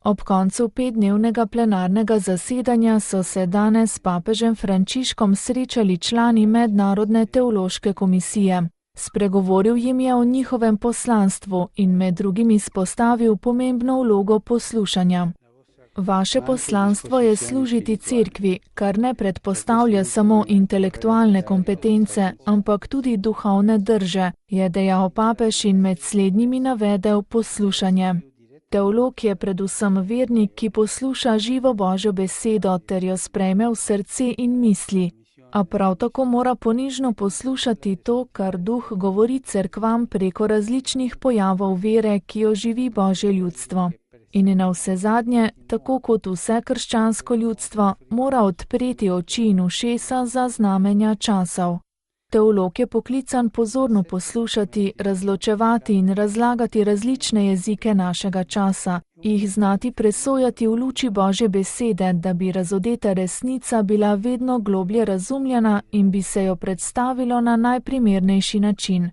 Ob koncu 5-dnevnega plenarnega zasedanja so se danes s papežem Frančiškom srečali člani Mednarodne teološke komisije. Spregovoril jim je o njihovem poslanstvu in med drugim izpostavil pomembno vlogo poslušanja. Vaše poslanstvo je služiti cerkvi, kar ne predpostavlja samo intelektualne kompetence, ampak tudi duhovne drže, je dejal papež in med slednjimi navedel poslušanje. Teolog je predvsem vernik, ki posluša živo Božjo besedo ter jo sprejme v srce in misli, a prav tako mora ponižno poslušati to, kar Duh govori cerkvam preko različnih pojavov vere, ki jo živi Božje ljudstvo. In navsezadnje, tako kot vse krščansko ljudstvo, mora odpreti oči in ušesa za znamenja časov. Teolog je poklican pozorno poslušati, razločevati in razlagati različne jezike našega časa, jih znati presojati v luči Božje besede, da bi razodeta resnica bila vedno globlje razumljena in bi se jo predstavilo na najprimernejši način.